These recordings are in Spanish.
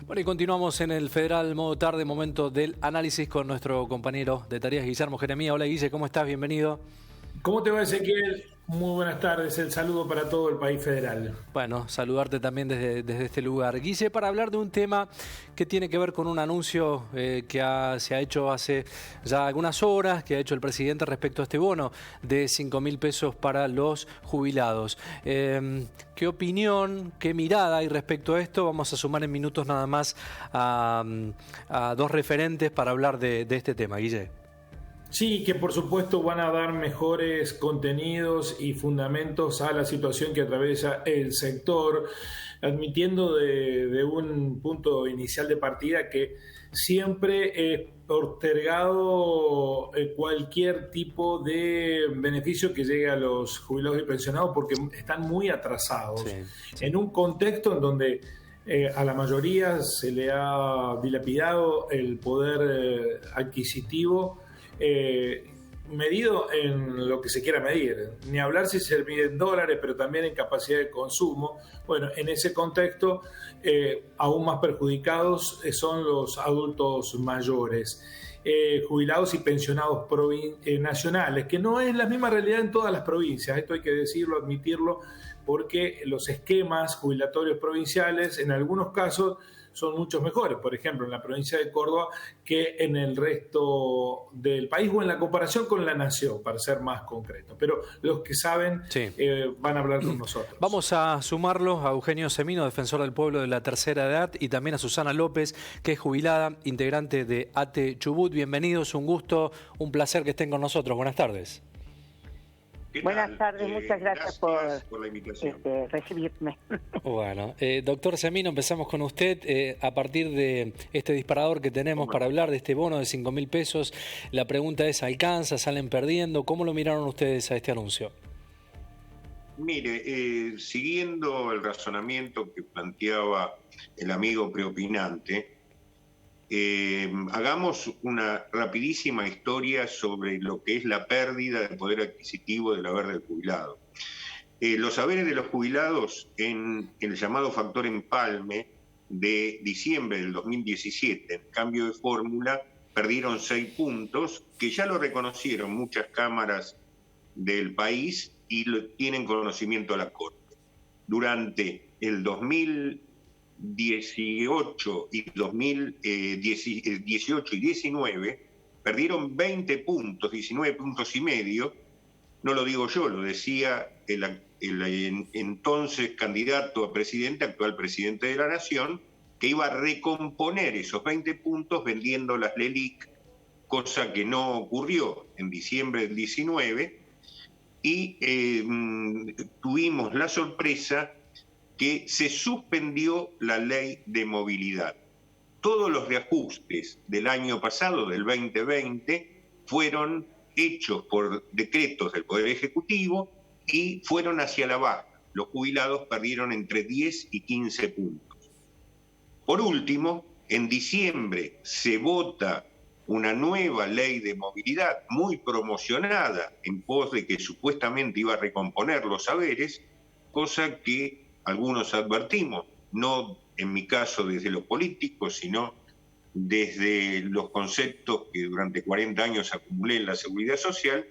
Bueno, y continuamos en el Federal Modo Tarde, momento del análisis con nuestro compañero de tareas, Guillermo Jeremía. Hola, Guille, ¿cómo estás? Bienvenido. ¿Cómo te va, Ezequiel? Muy buenas tardes, el saludo para todo el país federal. Bueno, saludarte también desde este lugar. Guille, para hablar de un tema que tiene que ver con un anuncio que se ha hecho hace ya algunas horas, que ha hecho el presidente respecto a este bono de 5.000 pesos para los jubilados. ¿Qué opinión, qué mirada hay respecto a esto? Vamos a sumar en minutos nada más a dos referentes para hablar de este tema, Guille. Sí, que por supuesto van a dar mejores contenidos y fundamentos a la situación que atraviesa el sector, admitiendo de un punto inicial de partida que siempre es postergado cualquier tipo de beneficio que llegue a los jubilados y pensionados porque están muy atrasados. Sí. En un contexto en donde a la mayoría se le ha dilapidado el poder adquisitivo, medido en lo que se quiera medir, ni hablar si se mide en dólares, pero también en capacidad de consumo. Bueno, en ese contexto, aún más perjudicados son los adultos mayores, jubilados y pensionados nacionales, que no es la misma realidad en todas las provincias, esto hay que decirlo, admitirlo, porque los esquemas jubilatorios provinciales en algunos casos son muchos mejores, por ejemplo, en la provincia de Córdoba, que en el resto del país o en la comparación con la nación, para ser más concreto. Pero los que saben van a hablar con nosotros. Vamos a sumarlos a Eugenio Semino, defensor del pueblo de la tercera edad, y también a Susana López, que es jubilada, integrante de ATE Chubut. Bienvenidos, un gusto, un placer que estén con nosotros. Buenas tardes. Buenas tardes, muchas gracias por la invitación. Recibirme. Bueno, doctor Semino, empezamos con usted. A partir de este disparador que tenemos para hablar de este bono de 5.000 pesos, la pregunta es, ¿alcanza? ¿Salen perdiendo? ¿Cómo lo miraron ustedes a este anuncio? Mire, siguiendo el razonamiento que planteaba el amigo preopinante, hagamos una rapidísima historia sobre lo que es la pérdida de poder adquisitivo del haber del jubilado. Los haberes de los jubilados en el llamado factor empalme de diciembre del 2017, en cambio de fórmula, perdieron 6 puntos, que ya lo reconocieron muchas cámaras del país y lo tienen conocimiento a la Corte. Durante el 2018 y 2018 y 19 perdieron 20 puntos, 19 puntos y medio. No lo digo yo, lo decía el entonces candidato a presidente, actual presidente de la Nación, que iba a recomponer esos 20 puntos vendiendo las LELIC, cosa que no ocurrió en diciembre del 19, y tuvimos la sorpresa que se suspendió la ley de movilidad. Todos los reajustes del año pasado, del 2020, fueron hechos por decretos del Poder Ejecutivo y fueron hacia la baja. Los jubilados perdieron entre 10 y 15 puntos. Por último, en diciembre se vota una nueva ley de movilidad muy promocionada en pos de que supuestamente iba a recomponer los haberes, cosa que algunos advertimos, no en mi caso desde lo político, sino desde los conceptos que durante 40 años acumulé en la Seguridad Social,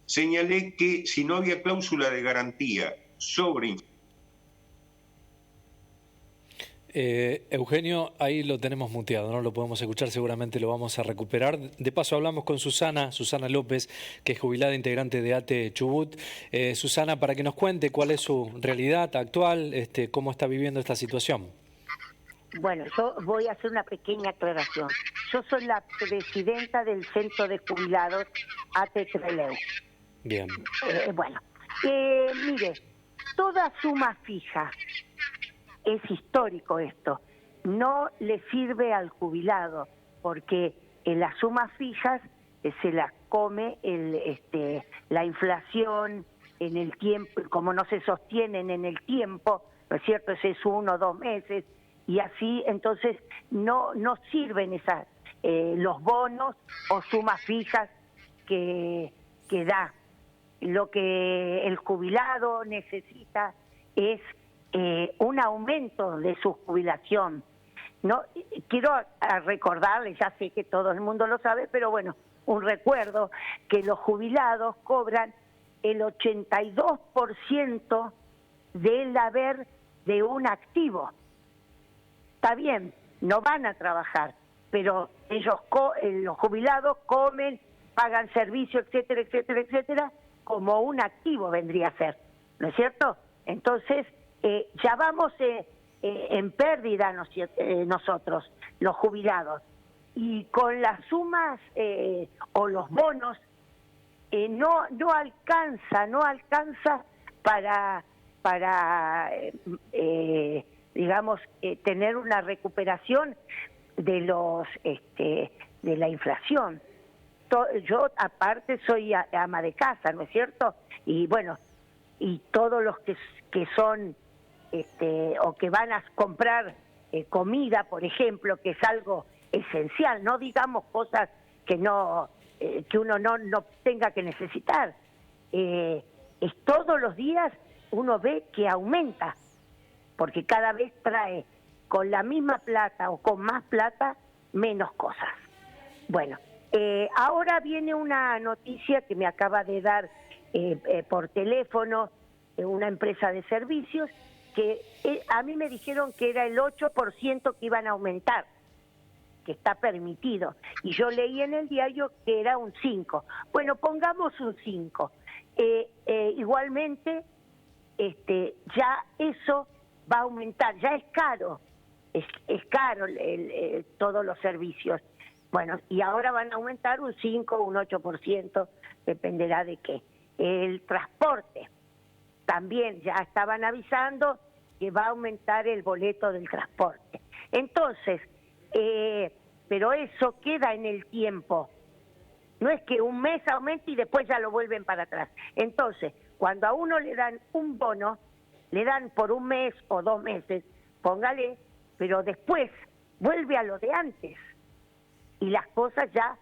señalé que si no había cláusula de garantía sobre... Eugenio, ahí lo tenemos muteado, no lo podemos escuchar, seguramente lo vamos a recuperar. De paso hablamos con Susana López, que es jubilada integrante de ATE Chubut. Susana, para que nos cuente cuál es su realidad actual, cómo está viviendo esta situación. Bueno, yo voy a hacer una pequeña aclaración. Yo soy la presidenta del Centro de Jubilados ATE Trelew. Bien. Mire, toda suma fija, es histórico esto, no le sirve al jubilado, porque en las sumas fijas se las come la inflación en el tiempo, como no se sostienen en el tiempo, ¿no es cierto? Ese es 1 o 2 meses, y así entonces no sirven los bonos o sumas fijas que da. Lo que el jubilado necesita es un aumento de su jubilación. No, quiero recordarles, ya sé que todo el mundo lo sabe, pero bueno, un recuerdo, que los jubilados cobran el 82% del haber de un activo. Está bien, no van a trabajar, pero ellos, los jubilados, comen, pagan servicio, etcétera, etcétera, etcétera, como un activo vendría a ser, ¿no es cierto? Entonces, ya vamos en pérdida nosotros, los jubilados, y con las sumas o los bonos no alcanza para digamos tener una recuperación de los de la inflación. Yo aparte soy ama de casa, ¿no es cierto? Y bueno, y todos los que son o que van a comprar comida, por ejemplo, que es algo esencial, no digamos cosas que no que uno no tenga que necesitar. Es todos los días uno ve que aumenta, porque cada vez trae con la misma plata o con más plata menos cosas. Bueno, ahora viene una noticia que me acaba de dar por teléfono una empresa de servicios, que a mí me dijeron que era el 8% que iban a aumentar, que está permitido, y yo leí en el diario que era un 5%. Bueno, pongamos un 5%. Igualmente, ya eso va a aumentar, ya es caro, es caro todos los servicios. Bueno, y ahora van a aumentar un 5%, un 8%, dependerá de qué. El transporte, también ya estaban avisando que va a aumentar el boleto del transporte. Entonces, pero eso queda en el tiempo. No es que un mes aumente y después ya lo vuelven para atrás. Entonces, cuando a uno le dan un bono, le dan por un mes o 2 meses, póngale, pero después vuelve a lo de antes. Y las cosas ya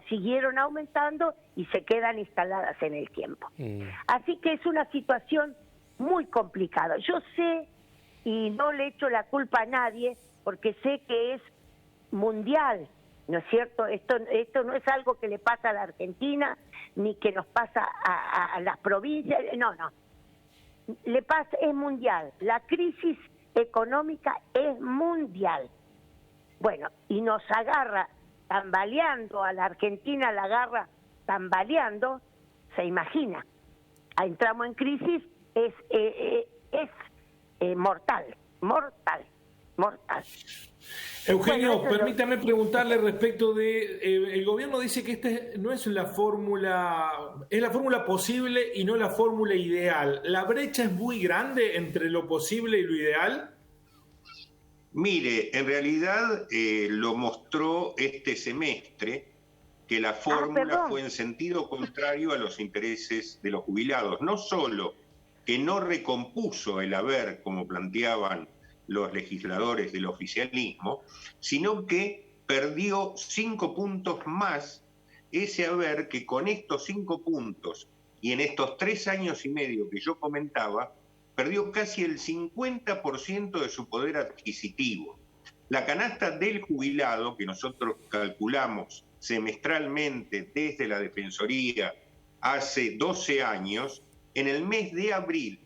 siguieron aumentando y se quedan instaladas en el tiempo. Así que es una situación muy complicada. Yo sé, y no le echo la culpa a nadie, porque sé que es mundial, ¿no es cierto? Esto no es algo que le pasa a la Argentina, ni que nos pasa a las provincias, no. Le pasa, es mundial. La crisis económica es mundial. Bueno, y nos agarra tambaleando, a la Argentina la agarra tambaleando, se imagina. Entramos en crisis, es mortal. Eugenio, permítame preguntarle respecto de... el gobierno dice que no es la fórmula, es la fórmula posible y no la fórmula ideal. ¿La brecha es muy grande entre lo posible y lo ideal? Mire, en realidad lo mostró este semestre, que la fórmula fue en sentido contrario a los intereses de los jubilados. No solo que no recompuso el haber, como planteaban los legisladores del oficialismo, sino que perdió 5 puntos más ese haber, que con estos 5 puntos y en estos 3 años y medio que yo comentaba, perdió casi el 50% de su poder adquisitivo. La canasta del jubilado, que nosotros calculamos semestralmente desde la Defensoría hace 12 años, en el mes de abril,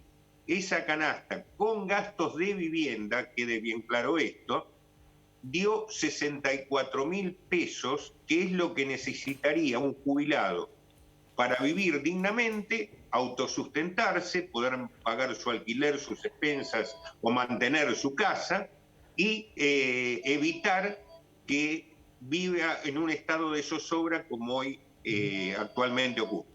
esa canasta con gastos de vivienda, quede bien claro esto, dio 64.000 pesos, que es lo que necesitaría un jubilado para vivir dignamente, autosustentarse, poder pagar su alquiler, sus expensas o mantener su casa, y evitar que viva en un estado de zozobra como hoy actualmente ocurre.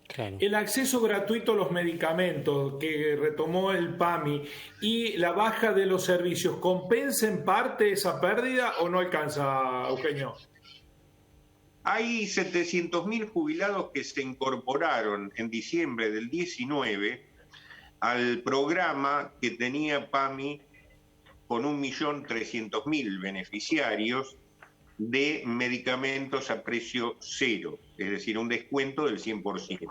Claro. El acceso gratuito a los medicamentos que retomó el PAMI y la baja de los servicios, ¿compensa en parte esa pérdida o no alcanza, Eugenio? Hay 700.000 jubilados que se incorporaron en diciembre del 19 al programa que tenía PAMI con 1.300.000 beneficiarios de medicamentos a precio cero, es decir, un descuento del 100%.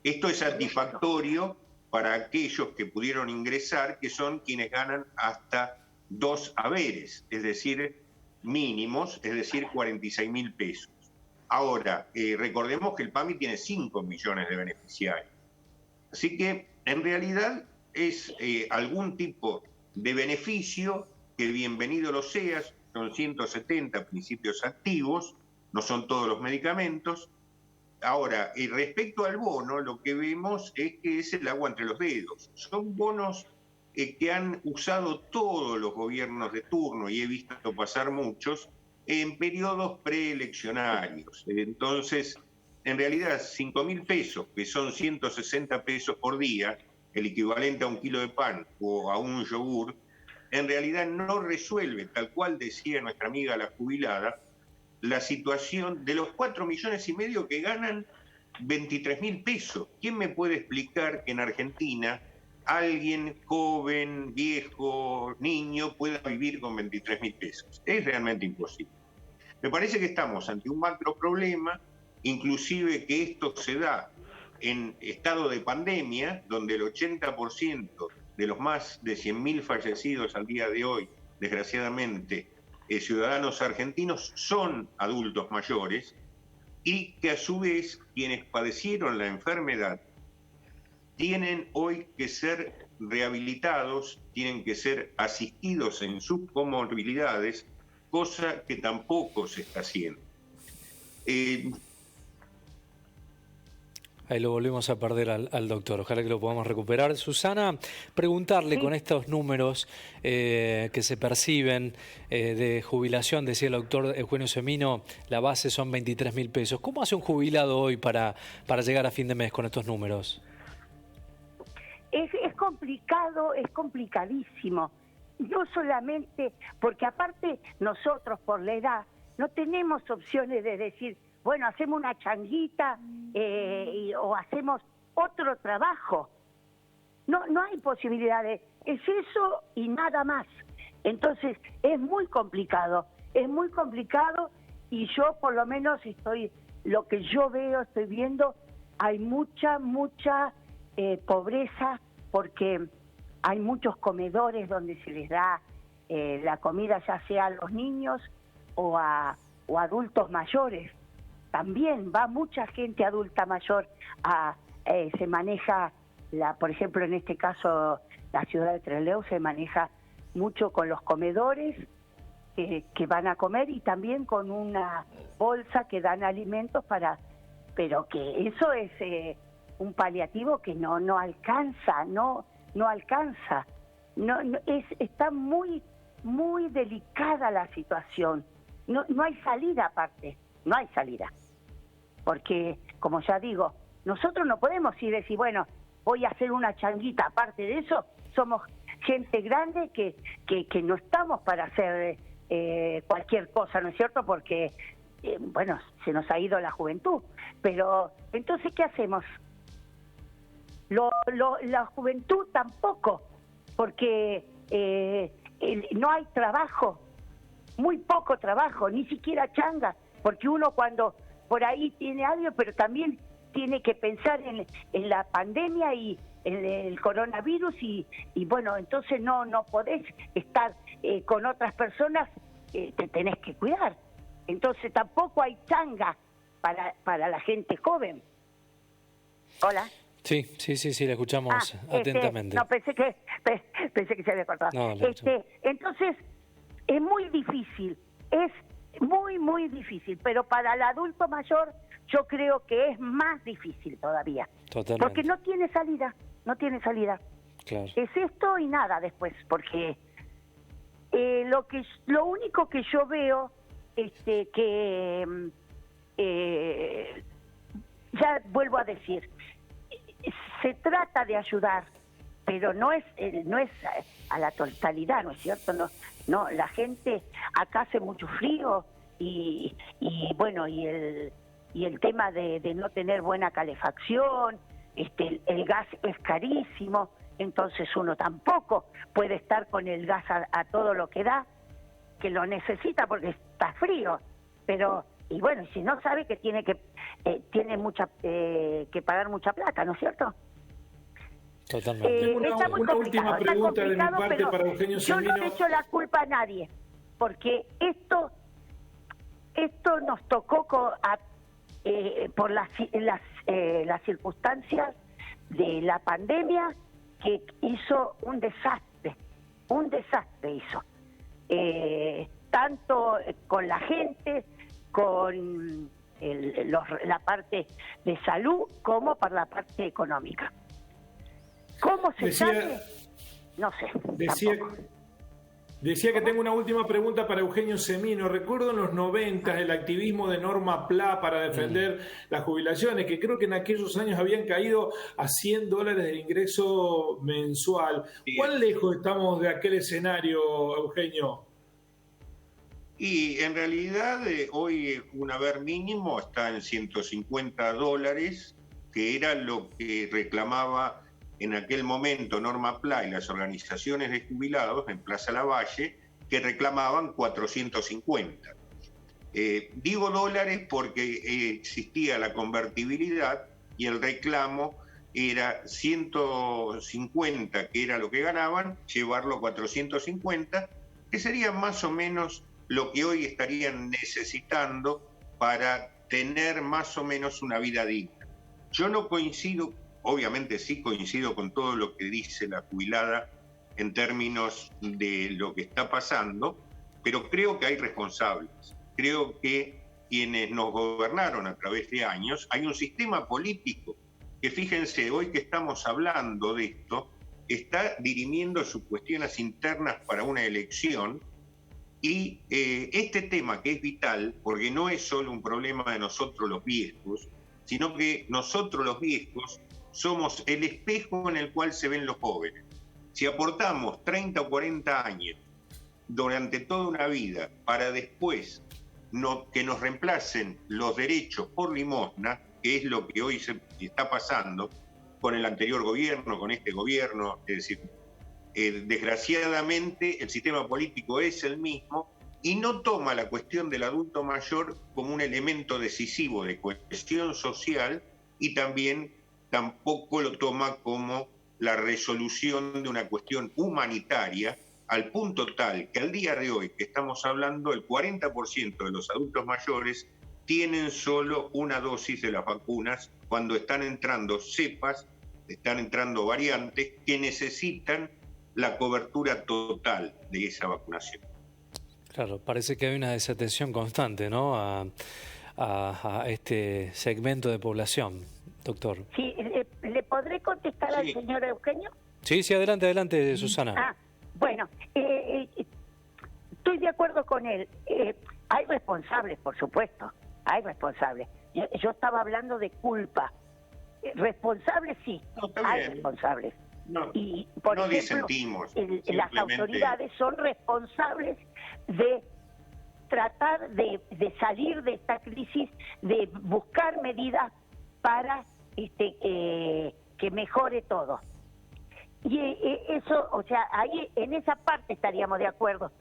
Esto es satisfactorio para aquellos que pudieron ingresar, que son quienes ganan hasta 2 haberes, es decir, mínimos, es decir, 46.000 pesos. Ahora, recordemos que el PAMI tiene 5 millones de beneficiarios. Así que, en realidad, es algún tipo de beneficio que bienvenido lo sea, son 170 principios activos, no son todos los medicamentos. Ahora, respecto al bono, lo que vemos es que es el agua entre los dedos. Son bonos que han usado todos los gobiernos de turno, y he visto pasar muchos, en periodos preeleccionarios. Entonces, en realidad, 5.000 pesos, que son 160 pesos por día, el equivalente a un kilo de pan o a un yogur, en realidad no resuelve, tal cual decía nuestra amiga la jubilada, la situación de los 4,5 millones que ganan 23.000 pesos. ¿Quién me puede explicar que en Argentina alguien joven, viejo, niño pueda vivir con 23.000 pesos? Es realmente imposible. Me parece que estamos ante un macro problema, inclusive que esto se da en estado de pandemia, donde el 80% de los más de 100.000 fallecidos al día de hoy, desgraciadamente, ciudadanos argentinos son adultos mayores, y que a su vez quienes padecieron la enfermedad tienen hoy que ser rehabilitados, tienen que ser asistidos en sus comorbilidades, cosa que tampoco se está haciendo. Ahí lo volvimos a perder al doctor, ojalá que lo podamos recuperar. Susana, preguntarle con estos números que se perciben de jubilación, decía el doctor Eugenio Semino, la base son 23.000 pesos. ¿Cómo hace un jubilado hoy para llegar a fin de mes con estos números? Es complicado, es complicadísimo. No solamente, porque aparte nosotros por la edad no tenemos opciones de decir, bueno, hacemos una changuita o hacemos otro trabajo. No hay posibilidades. Es eso y nada más. Entonces, es muy complicado y yo por lo menos lo que yo veo, estoy viendo, hay mucha pobreza porque hay muchos comedores donde se les da la comida ya sea a los niños o a adultos mayores. También va mucha gente adulta mayor se maneja, por ejemplo, en este caso, la ciudad de Trelew se maneja mucho con los comedores que van a comer y también con una bolsa que dan alimentos pero que eso es un paliativo que no alcanza, no alcanza. Está muy delicada la situación. No hay salida aparte. No hay salida, porque, como ya digo, nosotros no podemos ir y decir, bueno, voy a hacer una changuita. Aparte de eso, somos gente grande que no estamos para hacer cualquier cosa, ¿no es cierto? Porque, bueno, se nos ha ido la juventud. Pero, entonces, ¿qué hacemos? La juventud tampoco, porque no hay trabajo, muy poco trabajo, ni siquiera changa. Porque uno cuando por ahí tiene algo, pero también tiene que pensar en la pandemia y en el coronavirus y bueno, entonces no podés estar con otras personas, te tenés que cuidar. Entonces tampoco hay changa para la gente joven. Hola. Sí, la escuchamos atentamente. No, pensé que se había cortado. No, entonces, es muy difícil, es muy difícil, pero para el adulto mayor yo creo que es más difícil todavía. Totalmente. Porque no tiene salida. Claro. Es esto y nada después, porque lo único que yo veo ya vuelvo a decir, se trata de ayudar, pero no es a la totalidad, ¿no es cierto? No, la gente acá hace mucho frío y bueno, y el tema de no tener buena calefacción, el gas es carísimo, entonces uno tampoco puede estar con el gas a todo lo que da, que lo necesita porque está frío, pero y bueno, si no sabe que tiene que pagar mucha plata, ¿no es cierto? Totalmente. Una última pregunta de mi parte para Eugenio Semino. Yo no le echo la culpa a nadie, porque esto nos tocó por las circunstancias de la pandemia, que hizo un desastre hizo. Tanto con la gente, con la parte de salud, como para la parte económica. ¿Cómo se sale? No sé. Decía que tengo una última pregunta para Eugenio Semino. Recuerdo en los 90 el activismo de Norma Pla para defender las jubilaciones, que creo que en aquellos años habían caído a $100 de ingreso mensual. ¿Cuán lejos estamos de aquel escenario, Eugenio? Y en realidad hoy un haber mínimo está en $150, que era lo que reclamaba en aquel momento Norma Pla y las organizaciones de jubilados en Plaza Lavalle, que reclamaban 450. Digo dólares porque existía la convertibilidad y el reclamo era 150, que era lo que ganaban, llevarlo a 450, que sería más o menos lo que hoy estarían necesitando para tener más o menos una vida digna. Yo no coincido. Obviamente sí coincido con todo lo que dice la jubilada en términos de lo que está pasando, pero creo que hay responsables. Creo que quienes nos gobernaron a través de años, hay un sistema político que, fíjense, hoy que estamos hablando de esto, está dirimiendo sus cuestiones internas para una elección, y este tema que es vital, porque no es solo un problema de nosotros los viejos, sino que nosotros los viejos somos el espejo en el cual se ven los jóvenes. Si aportamos 30 o 40 años durante toda una vida para después que nos reemplacen los derechos por limosna, que es lo que hoy se está pasando con el anterior gobierno, con este gobierno, es decir, desgraciadamente el sistema político es el mismo y no toma la cuestión del adulto mayor como un elemento decisivo de cohesión social, y tampoco lo toma como la resolución de una cuestión humanitaria, al punto tal que al día de hoy que estamos hablando, el 40% de los adultos mayores tienen solo una dosis de las vacunas, cuando están entrando cepas, están entrando variantes que necesitan la cobertura total de esa vacunación. Claro, parece que hay una desatención constante, ¿no?, a este segmento de población, doctor. Sí, ¿le podré contestar al señor Eugenio? Sí, adelante, Susana. Bueno, estoy de acuerdo con él. Hay responsables, por supuesto, hay responsables. Yo estaba hablando de culpa. Responsables sí, hay responsables. No, y por no ejemplo, disentimos. Las autoridades son responsables de tratar de salir de esta crisis, de buscar medidas para que mejore todo. Y eso, o sea, ahí en esa parte estaríamos de acuerdo.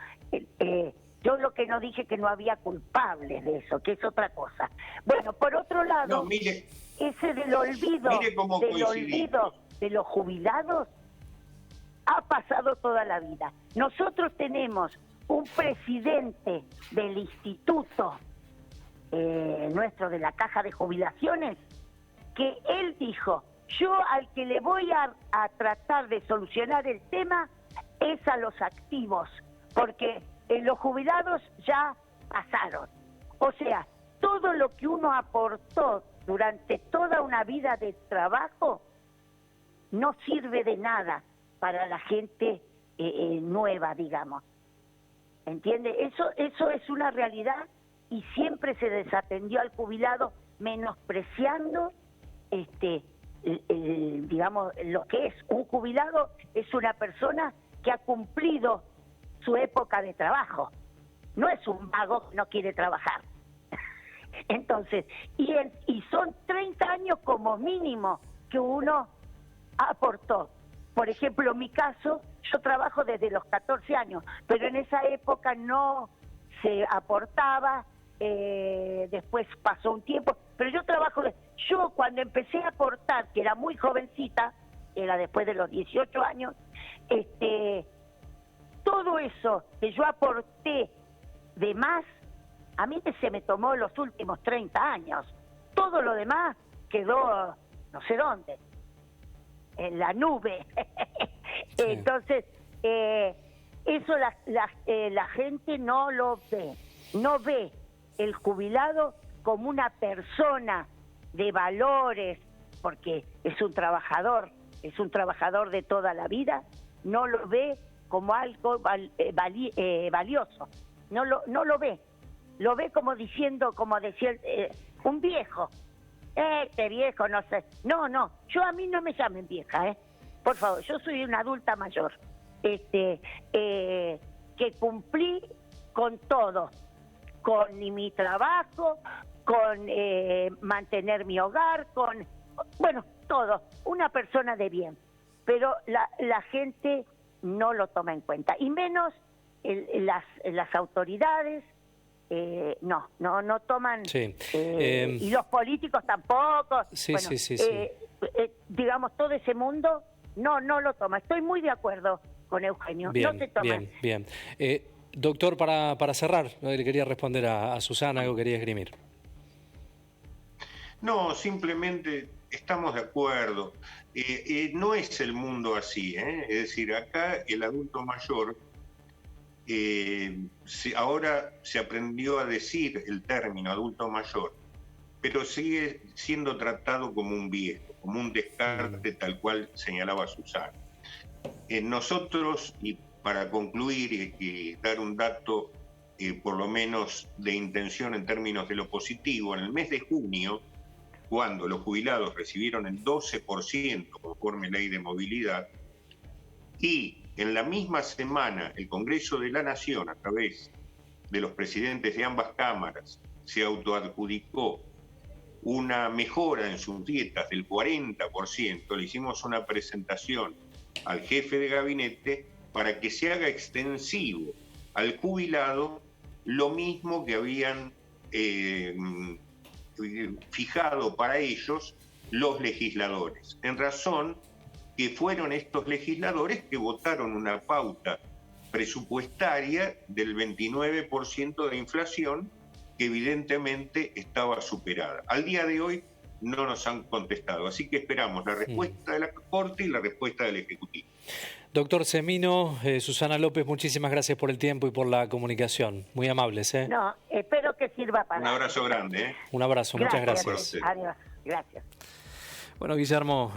Yo lo que no dije que no había culpables de eso, que es otra cosa. Bueno, por otro lado, ese del olvido de los jubilados ha pasado toda la vida. Nosotros tenemos un presidente del instituto nuestro de la Caja de Jubilaciones, que él dijo: yo al que le voy a tratar de solucionar el tema es a los activos, porque los jubilados ya pasaron. O sea, todo lo que uno aportó durante toda una vida de trabajo no sirve de nada para la gente nueva, digamos. ¿Entiende? Eso es una realidad, y siempre se desatendió al jubilado, menospreciando digamos, lo que es un jubilado. Es una persona que ha cumplido su época de trabajo, no es un vago que no quiere trabajar. Entonces, y son 30 años como mínimo que uno aportó. Por ejemplo, en mi caso, yo trabajo desde los 14 años, pero en esa época no se aportaba, después pasó un tiempo, pero yo cuando empecé a aportar, que era muy jovencita, que era después de los 18 años, todo eso que yo aporté de más, a mí se me tomó los últimos 30 años. Todo lo demás quedó no sé dónde, en la nube. Sí. Entonces, eso la gente no lo ve. No ve el jubilado como una persona de valores, porque es un trabajador de toda la vida, no lo ve como algo valioso, no lo ve, lo ve como diciendo, como decía un viejo, este viejo, no sé, no, a mí no me llamen vieja, por favor, yo soy una adulta mayor, que cumplí con todo, con mi trabajo, con mantener mi hogar, con, bueno, todo, una persona de bien, pero la gente no lo toma en cuenta, y menos las autoridades, no toman, sí. Y los políticos tampoco, sí, bueno, sí. Digamos, todo ese mundo no lo toma. Estoy muy de acuerdo con Eugenio, bien, no se toma. Bien. Doctor, para cerrar, le quería responder a Susana, algo quería esgrimir. No, simplemente estamos de acuerdo. No es el mundo así, Es decir, acá el adulto mayor, ahora se aprendió a decir el término adulto mayor, pero sigue siendo tratado como un viejo, como un descarte, tal cual señalaba Susana. Nosotros, y para concluir y dar un dato por lo menos de intención en términos de lo positivo, en el mes de junio, cuando los jubilados recibieron el 12% conforme ley de movilidad, y en la misma semana el Congreso de la Nación, a través de los presidentes de ambas cámaras, se autoadjudicó una mejora en sus dietas del 40%, le hicimos una presentación al jefe de gabinete para que se haga extensivo al jubilado lo mismo que habían fijado para ellos los legisladores, en razón que fueron estos legisladores que votaron una pauta presupuestaria del 29% de inflación que evidentemente estaba superada. Al día de hoy no nos han contestado, así que esperamos la respuesta de la Corte y la respuesta del Ejecutivo. Doctor Semino, Susana López, muchísimas gracias por el tiempo y por la comunicación. Muy amables. No, espero que sirva para... Un abrazo grande. Un abrazo, muchas gracias. Adiós, gracias. Bueno, Guillermo,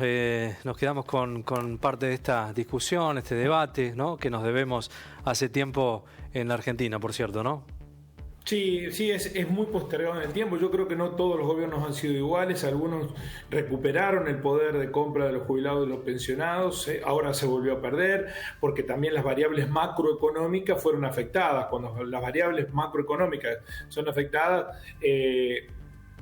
nos quedamos con parte de esta discusión, este debate, ¿no?, que nos debemos hace tiempo en la Argentina, por cierto, ¿no? Sí, es muy postergado en el tiempo. Yo creo que no todos los gobiernos han sido iguales. Algunos recuperaron el poder de compra de los jubilados y de los pensionados. Ahora se volvió a perder porque también las variables macroeconómicas fueron afectadas. Cuando las variables macroeconómicas son afectadas,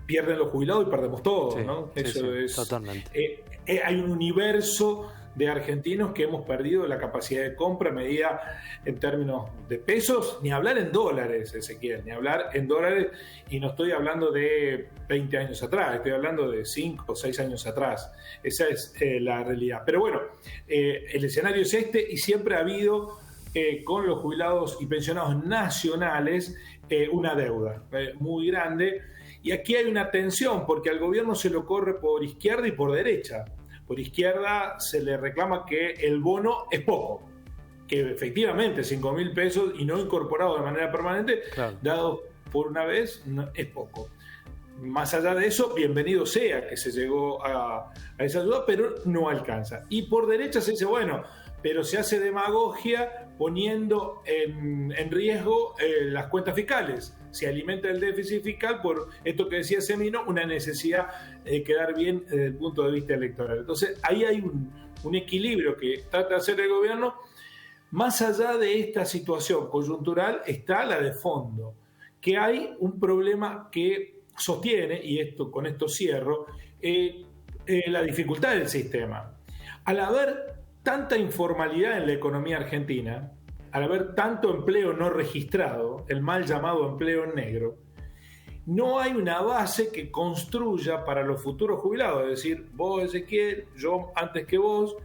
pierden los jubilados y perdemos todos, sí, ¿no? Sí, Eso es totalmente. Hay un universo de argentinos que hemos perdido la capacidad de compra medida en términos de pesos, ni hablar en dólares, Ezequiel, ni hablar en dólares, y no estoy hablando de 20 años atrás, estoy hablando de 5 o 6 años atrás. Esa es la realidad. Pero bueno, el escenario es este, y siempre ha habido con los jubilados y pensionados nacionales una deuda muy grande, y aquí hay una tensión porque al gobierno se lo corre por izquierda y por derecha. Por izquierda se le reclama que el bono es poco, que efectivamente 5.000 pesos y no incorporado de manera permanente, claro, dado por una vez, no, es poco. Más allá de eso, bienvenido sea que se llegó a esa ayuda, pero no alcanza. Y por derecha se dice, bueno, pero se hace demagogia poniendo en riesgo las cuentas fiscales. Se alimenta el déficit fiscal por esto que decía Semino, una necesidad de quedar bien desde el punto de vista electoral. Entonces ahí hay un equilibrio que trata de hacer el gobierno. Más allá de esta situación coyuntural está la de fondo, que hay un problema que sostiene, y con esto cierro, la dificultad del sistema. Al haber tanta informalidad en la economía argentina, al haber tanto empleo no registrado, el mal llamado empleo negro, no hay una base que construya para los futuros jubilados, es decir, vos, Ezequiel, yo antes que vos,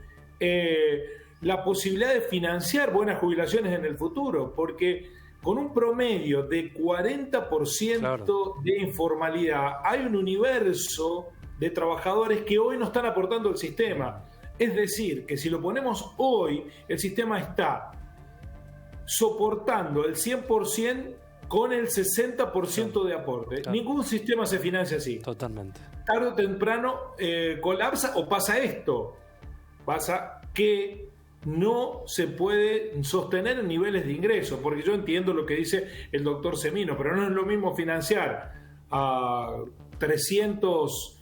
la posibilidad de financiar buenas jubilaciones en el futuro, porque con un promedio de 40% claro, de informalidad, hay un universo de trabajadores que hoy no están aportando al sistema. Es decir, que si lo ponemos hoy, el sistema está soportando el 100% con el 60% de aporte. Claro. Ningún sistema se financia así. Totalmente. Tarde o temprano colapsa o pasa esto. Pasa que no se puede sostener en niveles de ingresos, porque yo entiendo lo que dice el doctor Semino, pero no es lo mismo financiar a 300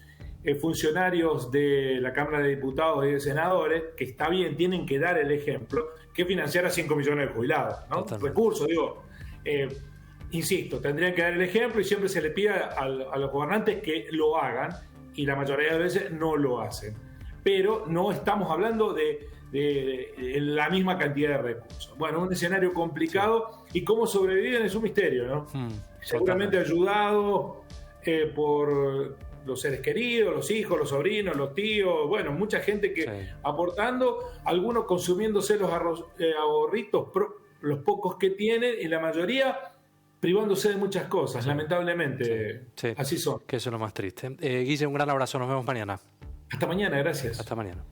funcionarios de la Cámara de Diputados y de Senadores, que está bien, tienen que dar el ejemplo, que financiar a 5 millones de jubilados, ¿no? Recursos, digo. Insisto, tendrían que dar el ejemplo y siempre se le pide a los gobernantes que lo hagan y la mayoría de veces no lo hacen. Pero no estamos hablando de la misma cantidad de recursos. Bueno, un escenario complicado y cómo sobreviven es un misterio, ¿no? Seguramente ayudado por los seres queridos, los hijos, los sobrinos, los tíos, bueno, mucha gente que aportando, algunos consumiéndose los ahorritos, los pocos que tienen y la mayoría privándose de muchas cosas, lamentablemente. Así son. Que eso es lo más triste. Guille, un gran abrazo, nos vemos mañana. Hasta mañana, gracias. Hasta mañana.